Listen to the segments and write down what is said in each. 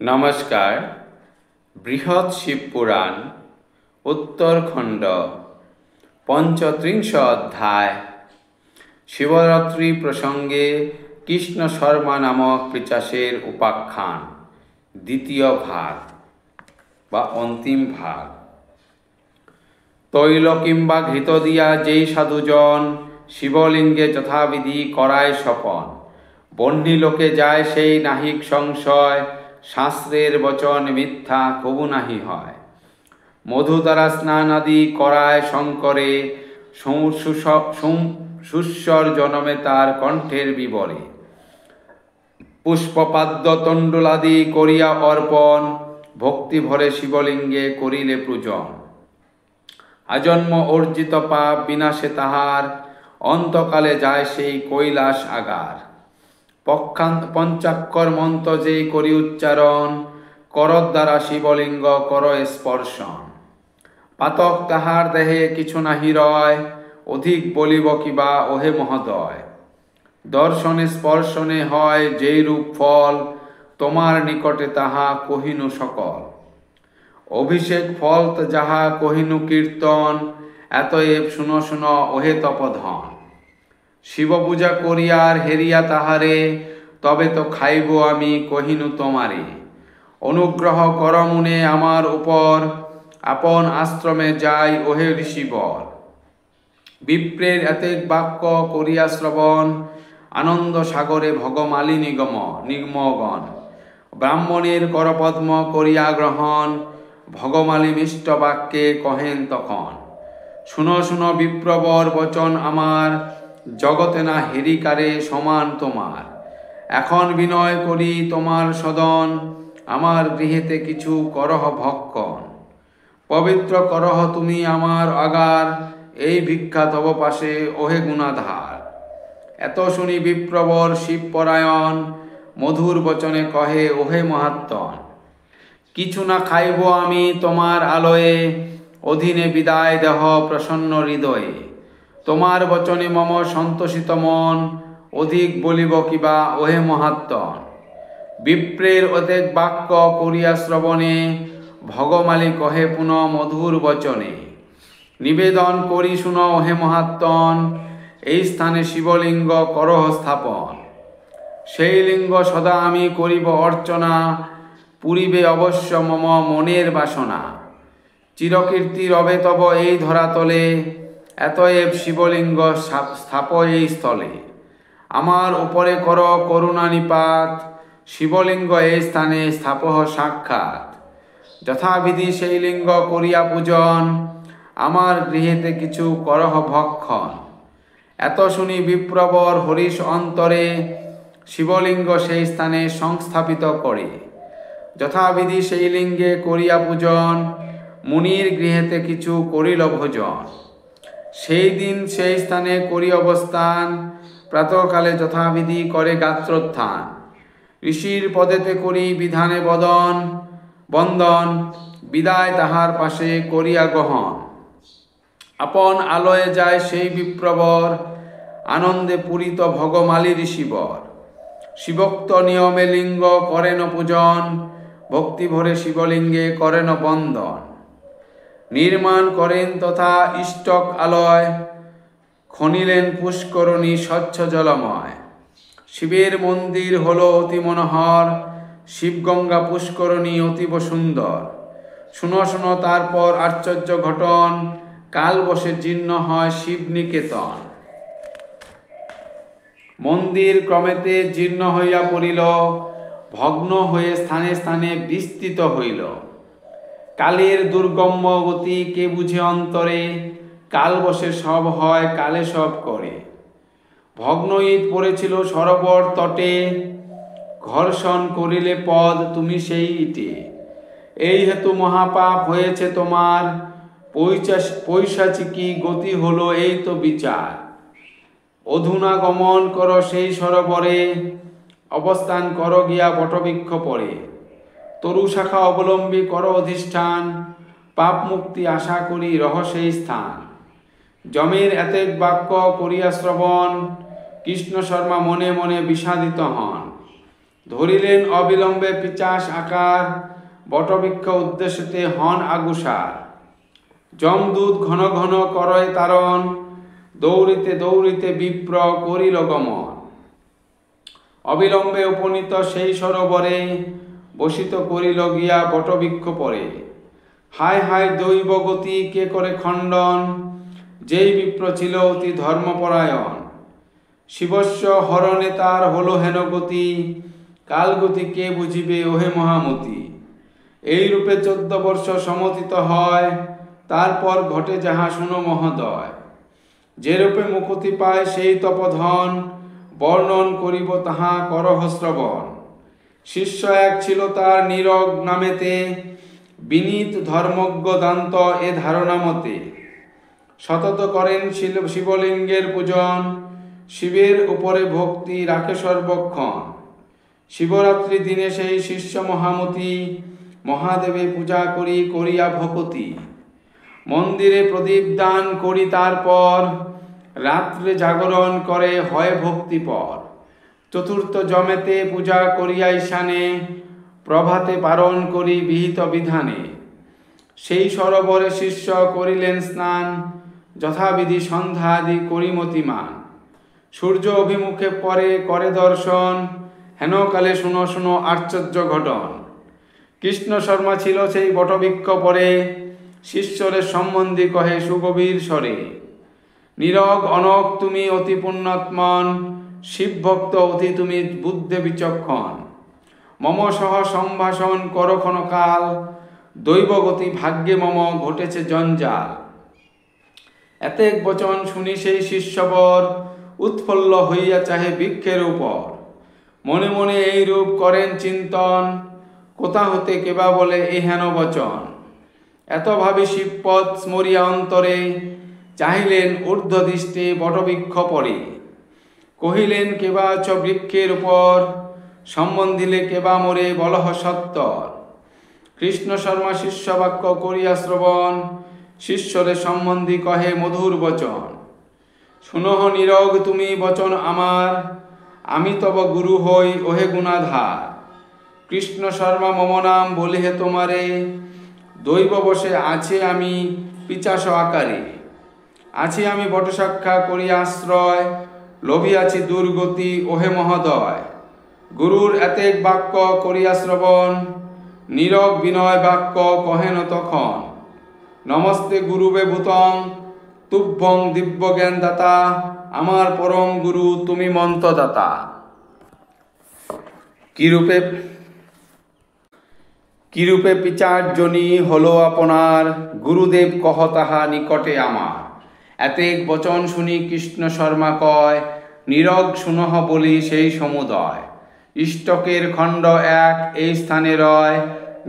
নমস্কার। বৃহৎ শিব পুরাণ উত্তরখণ্ড পঞ্চত্রিংশ অধ্যায় শিবরাত্রি প্রসঙ্গে কৃষ্ণ শর্মা নামক পিচাসের উপাখ্যান দ্বিতীয় ভাগ বা অন্তিম ভাগ। তৈল কিংবা ঘৃত দিয়া যেই সাধুজন শিবলিঙ্গে যথাবিধি করায় স্বপন, বহ্নি লোকে যায় সেই নাহিক সংশয়, শাস্ত্রের বচন মিথ্যা কবু নাহি হয়। মধু দ্বারা স্নান আদি করায় শঙ্করে, সুস্বর জনমে তার কণ্ঠের বিবরে। পুষ্পপাদ্য তণ্ডুলাদি করিয়া অর্পণ, ভক্তি ভরে শিবলিঙ্গে করিলে পূজন। আজন্ম অর্জিত পাপ বিনাশে তাহার, অন্তকালে যায় সেই কৈলাস আগার। পঞ্চাক্ষর মন্ত্র যেই করি উচ্চারণ, করর দ্বারা শিবলিঙ্গ কর স্পর্শন। পাতক তাহার দেহে কিছু নাহি রয়, অধিক বলিব কিবা ওহে মহোদয়। দর্শনে স্পর্শনে হয় যেই রূপ ফল, তোমার নিকটে তাহা কহিনু সকল। অভিষেক ফল যাহা কহিনু কীর্তন, এতএব শুনো শুনো ওহে তপধন। শিব পূজা করিয়ার হেরিয়া তাহারে, তবে তো খাইব আমি কহিনু তোমারে। অনুগ্রহ কর মুনে আমার উপর, আপন আশ্রমে যাই ওহে ঋষিবর। বিপ্রের এতেক বাক্য করিয়া শ্রবণ, আনন্দ সাগরে ভগমালি নিগমগণ। ব্রাহ্মণের করপদ্ম করিয়া গ্রহণ, ভগমালি মিষ্ট বাক্যে কহেন তখন। শুনো শুনো বিপ্রবর বচন আমার, জগতে না হেরিকারে সমান তোমার। এখন বিনয় করি তোমার সদন, আমার গৃহেতে কিছু করহ ভক্ষণ। পবিত্র করহ তুমি আমার আগার, এই ভিক্ষা তব পাশে ওহে গুণাধার। এত শুনি বিপ্রবর শিবপরায়ণ, মধুর বচনে কহে ওহে মহাত্মন। কিছু না খাইব আমি তোমার আলয়ে, অধীনে বিদায় দেহ প্রসন্ন হৃদয়ে। তোমার বচনে মম সন্তোষিত মন, অধিক বলিব কিবা ওহে মহাত্মন। বিপ্রের অধিক বাক্য করিয়া শ্রবণে, ভগমালি কহে পুনঃ মধুর বচনে। নিবেদন করি শুনো ওহে মহাত্মন, এই স্থানে শিবলিঙ্গ করহ স্থাপন। সেই লিঙ্গ সদা আমি করিব অর্চনা, পুরিবে অবশ্য মম মনের বাসনা। চিরকীর্তি রবে তব এই ধরাতলে, এতএব শিবলিঙ্গ স্থাপ এই স্থলে। আমার উপরে কর করুণা নিপাত, শিবলিঙ্গ এই স্থানে স্থাপহ সাক্ষাৎ। যথাবিধি সেই লিঙ্গ করিয়া পূজন, আমার গৃহেতে কিছু করহ ভক্ষণ। এত শুনি বিপ্রবর হরিশ অন্তরে, শিবলিঙ্গ সেই স্থানে সংস্থাপিত করে। যথাবিধি সেই লিঙ্গে করিয়া পূজন, মুনির গৃহেতে কিছু করিল ভোজন। সেই দিন সেই স্থানে করি অবস্থান, প্রাতকালে যথাবিধি করে গাত্রোত্থান। ঋষির পদেতে করি বিধানে বন্দন, বিদায় তাহার পাশে করিয়া গ্রহণ। আপন আলয়ে যায় সেই বিপ্রবর, আনন্দে পূরিত ভগমালি ঋষিবর। শিবোক্ত নিয়মে লিঙ্গ করেন পূজন, ভক্তি ভরে শিবলিঙ্গে করেন বন্দন। নির্মাণ করেন তথা ইষ্টক আলয়, খনিলেন পুষ্করণী স্বচ্ছ জলময়। শিবের মন্দির হল অতি মনোহর, শিবগঙ্গা পুষ্করণী অতীব সুন্দর। শুনো শুনো তারপর আশ্চর্য ঘটন, কাল বসে জীর্ণ হয় শিব নিকেতন। মন্দির ক্রমেতে জীর্ণ হইয়া পড়িল, ভগ্ন হয়ে স্থানে স্থানে বিস্তৃত হইল। কালের দুর্গম্য গতি কে বুঝে অন্তরে, কাল বসে সব হয় কালে সব করে। ভগ্ন ইট পড়েছিল সরোবর তটে, ঘর্ষণ করিলে পদ তুমি সেই ইটে। এই হেতু মহাপাপ হয়েছে তোমার, পৈশাচিকী গতি হলো এই তো বিচার। অধুনা গমন কর সেই সরোবরে, অবস্থান কর গিয়া বটবৃক্ষ পরে। তরু শাখা অবলম্বী কর অধিষ্ঠান, পাপ মুক্তি আশা করি রহ সেই স্থান। যমের এতেক বাক্য করিয়া শ্রবণ, কৃষ্ণ শর্মা মনে মনে বিষাদিত হন। ধরিলেন অবিলম্বে পিচাস আকার, বটবৃক্ষ উদ্দেশ্যতে হন আগুসার। যমদূত ঘন ঘন করয় তারণ, দৌড়িতে দৌড়িতে বিপ্র করিল গমন। অবিলম্বে উপনীত সেই সরোবরে, বসিত করিল গিয়া বটবৃক্ষ পরে। হায় হায় দৈব গতি কে করে খণ্ডন, যেই বিপ্র ছিল অতি ধর্মপরায়ণ। শিবস্য হরণে তার হলো হেন গতি, কালগতি কে বুঝিবে ওহে মহামতি। এই রূপে 14 বর্ষ সমতীত হয়, তারপর ঘটে যাহা শুনো মহোদয়। যে রূপে মুকুতি পায় সেই তপধন, বর্ণন করিব তাহা করহ শ্রবণ। শিষ্য এক ছিল তার নীরগ নামেতে, বিনীত ধর্মজ্ঞ দান্ত এ ধারণা মতে। সতত করেন শিবলিঙ্গের পূজন, শিবের উপরে ভক্তি রাখে সর্বক্ষণ। শিবরাত্রি দিনে সেই শিষ্য মহামতি, মহাদেবে পূজা করি করিয়া ভকতি। মন্দিরে প্রদীপ দান করি তারপর, রাত্রে জাগরণ করে হয় ভক্তিপর। চতুর্থ জমেতে পূজা করিয়া ঈশানে, প্রভাতে পারণ করি বিহিত বিধানে। সেই সরোবরে শিষ্য করিলেন স্নান, যথাবিধি সন্ধ্যা আদি করি মতিমান। সূর্য অভিমুখে পরে করে দর্শন, হেনকালে শুনো শুনো আশ্চর্য ঘটন। কৃষ্ণ শর্মা ছিল সেই বটবৃক্ষ পরে, শিষ্যরের সম্বন্ধে কহে সুগভীর স্বরে। নীরগ অনক তুমি অতি পুণ্যাত্মন, শিবভক্ত অতি তুমি বুদ্ধে বিচক্ষণ। মম সহ সম্ভাষণ করক্ষণ কাল, দৈবগতি ভাগ্যে মম ঘটেছে জঞ্জাল। এতেক বচন শুনি সেই শিষ্যবর, উৎফুল্ল হইয়া চাহে বৃক্ষের উপর। মনে মনে এই রূপ করেন চিন্তন, কোথা হতে কেবা বলে এই হেন বচন। এত ভাবি শিবপদ স্মরিয়া অন্তরে, চাহিলেন ঊর্ধ্বদৃষ্টে বটবৃক্ষ পরে। কহিলেন কেবা চ বৃক্ষের উপর, সম্বন্ধিলে কেবা মোরে বলহ সত্তর। কৃষ্ণ শর্মা শিষ্য বাক্য করিয়া শ্রবণ, শিষ্যরে সম্বন্ধী কহে মধুর বচন। শুনহ নীরগ তুমি বচন আমার, আমি তব গুরু হই ওহে গুণাধার। কৃষ্ণ শর্মা মম নাম বলিহে তোমারে, দৈব বসে আছে আমি পিচাস আকারে। আছি আমি বটশাখা করি আশ্রয়, লোভিয়াছি দুর্গতি ওহে মহোদয়। গুরুর এতেক বাক্য করিয়া শ্রবণ, নীরব বিনয় বাক্য কহেন তখন। নমস্তে গুরুবে ভূতং, তুভ্যং দিব্য জ্ঞান দাতা, আমার পরম গুরু তুমি মন্ত্রদাতা। কিরূপে পিচার্জনী হলো আপনার, গুরুদেব কহ তাহা নিকটে আমার। এতেক বচন শুনি কৃষ্ণ শর্মা কয়, নীরগ শুনহ বলি সেই সমুদয়। ইষ্টকের খণ্ড এক এই স্থানে রয়,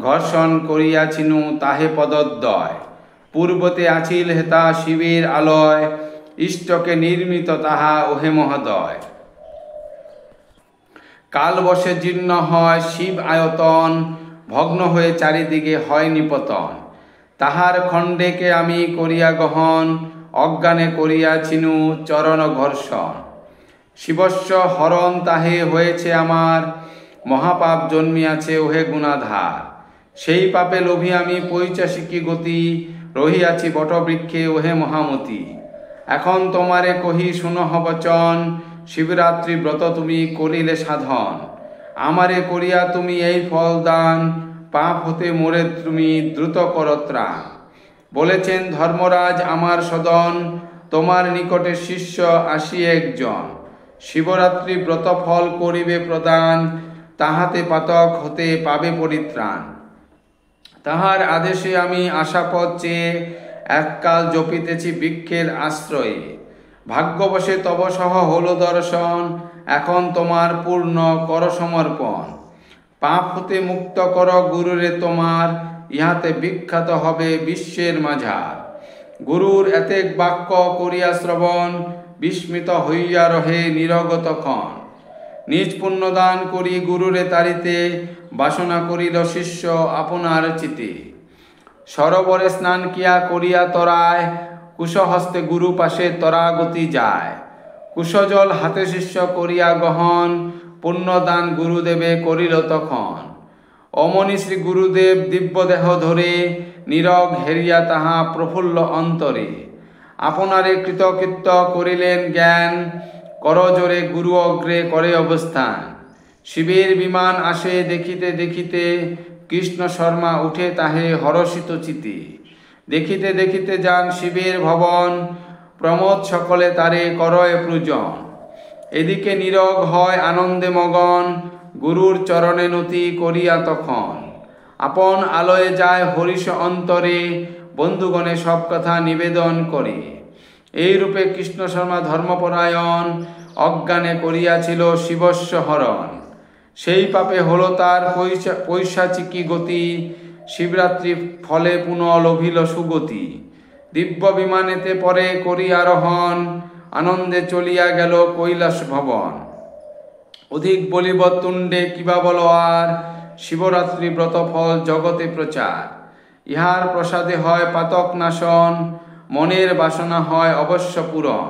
ঘর্ষণ করিয়াছিনু তাহে পদদ্বয়। পূর্বতে আছিল হেতা শিবের আলয়, ইষ্টকে নির্মিত তাহা ওহে মহোদয়। কালবশে জীর্ণ হয় শিব আয়তন, ভগ্ন হয়ে চারিদিকে হয় নিপতন। তাহার খণ্ডেকে আমি করিয়া গহন, অজ্ঞানে করিয়াছিনু চরণ ঘর্ষণ। শিবস্য হরণ তাহে হয়েছে আমার, মহাপাপ জন্মিয়াছে ওহে গুণাধার। সেই পাপে লোভী আমি পৈচাসিকী গতি, রহিয়াছি বটবৃক্ষে ওহে মহামতি। এখন তোমারে কহি শুনহ বচন, শিবরাত্রি ব্রত তুমি করিলে সাধন। আমারে করিয়া তুমি এই ফল দান, পাপ হতে মোরে তুমি দ্রুত কর ত্রাণ। বলেছেন ধর্মরাজ আমার সদন, তোমার নিকটে শিষ্য আসি একজন। শিবরাত্রি ব্রত ফল করিবে প্রদান, তাহাতে পাতক হতে পাবে পরিত্রাণ। তাহার আদেশে আমি আশাপদ চেয়ে, এককাল জপিতেছি বৃক্ষের আশ্রয়ে। ভাগ্যবশে তব সহ হল দর্শন, এখন তোমার পূর্ণ কর সমর্পণ। পাপ হতে মুক্ত কর গুরুরে তোমার, ইহাতে বিখ্যাত হবে বিশ্বের মাঝার। গুরুর এতেক বাক্য করিয়া শ্রবণ, বিস্মিত হইয়া রহে নিরগত ক্ষণ। নিজ পুণ্যদান করি গুরুরে তারিতে, বাসনা করিল শিষ্য আপনার চিতে। সরোবরে স্নান কিয়া করিয়া তরায়, কুশহস্তে গুরু পাশে তরাগতি যায়। কুশজল হাতে শিষ্য করিয়া গহন, পুণ্যদান গুরুদেবে করিল তখন। অমনি শ্রী গুরুদেব দিব্যদেহ ধরে নীরব হেরিয়া তাহা প্রফুল্ল অন্তরে আপনারে কৃতকৃত্য করিলেন জ্ঞান, করজোরে গুরু অগ্রে করে অবস্থান। শিবের বিমান আসে দেখিতে দেখিতে, কৃষ্ণ শর্মা উঠে তাহে হরষিত চিতে। দেখিতে দেখিতে যান শিবের ভবন, প্রমোদ সকলে তারে করয় পূজন। এদিকে নীরব হয় আনন্দে মগন, গুরুর চরণে নতি করিয়া তখন। আপন আলোয় যায় হরিষ অন্তরে, বন্ধুগণে সব কথা নিবেদন করে। এই রূপে কৃষ্ণ শর্মা ধর্মপরায়ণ, অজ্ঞানে করিয়াছিল শিবস্য হরণ। সেই পাপে হলো তার পৈশাচিকী গতি, শিবরাত্রি ফলে পুনঃ লভিল সুগতি। দিব্য বিমানেতে পরে করি আরোহণ, আনন্দে চলিয়া গেল কৈলাস ভবন। অধিক বলিব তুণ্ডে কিবা বল আর, শিবরাত্রি ব্রত ফল জগতে প্রচার। ইহার প্রসাদে হয় পাতক নাশন, মনের বাসনা হয় অবশ্য পূরণ।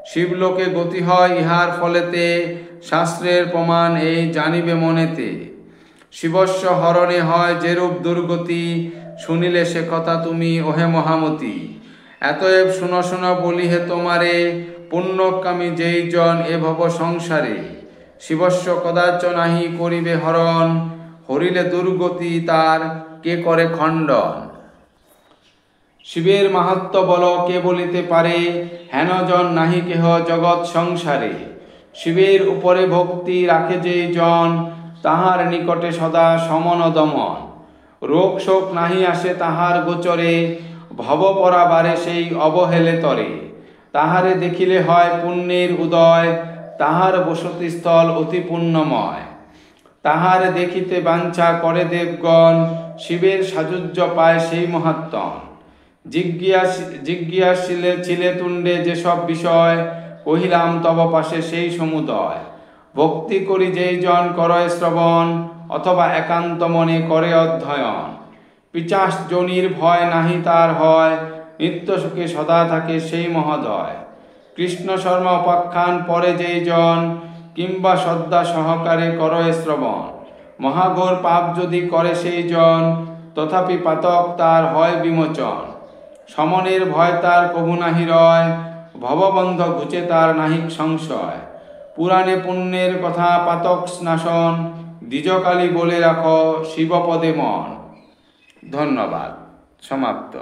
শিবলোকে গতি হয় ইহার ফলেতে, শাস্ত্রের প্রমাণ এই জানিবে মনেতে। শিবস্য হরণে হয় যেরূপ দুর্গতি, শুনিলে সে কথা তুমি ওহে মহামতি। এতএব শুনো শুনো বলি হে তোমারে, পুণ্যকামী যেই জন এ ভব সংসারে। শিবস্য কদাচ নাহি করিবে হরণ, হরিলে দুর্গতি তার কে করে খণ্ডন। শিবের মাহাত্ম বল কে বলিতে পারে, হেন জন নাহি কেহ জগৎ সংসারে। শিবের উপরে ভক্তি রাখে যেই জন, তাহার নিকটে সদা সমন দমন। রোগ শোক নাহি আসে তাহার গোচরে, ভব পরাবারে সেই অবহেলে তরে। তাহারে দেখিলে হয় পুণ্যের উদয়, তাহার বসতিস্থল অতি পুণ্যময়। তাহারে দেখিতে বাঞ্ছা করে দেবগণ, শিবের সাযুজ্য পায় সেই মহাত্মন। জিজ্ঞাসিলে ছিলে তুণ্ডে যেসব বিষয়, কহিলাম তব পাশে সেই সমুদয়। ভক্তি করি যেই জন করয় শ্রবণ, অথবা একান্ত মনে করে অধ্যয়ন। পিচাস জনির ভয় নাহি তার হয়, নিত্য সুখে সদা থাকে সেই মহোদয়। কৃষ্ণ শর্মা উপাখ্যান পরে যেই জন, কিংবা শ্রদ্ধা সহকারে করয় শ্রবণ। মহাঘোর পাপ যদি করে সেই জন, তথাপি পাতক তার হয় বিমোচন। সমনের ভয় তার কভু নাহি রয়, ভববন্ধ ঘুচে তার নাহিক সংশয়। পুরাণে পুণ্যের কথা পাতক নাশন, দ্বিজকালী বলে রাখো শিবপদে মন। ধন্যবাদ। সমাপ্ত।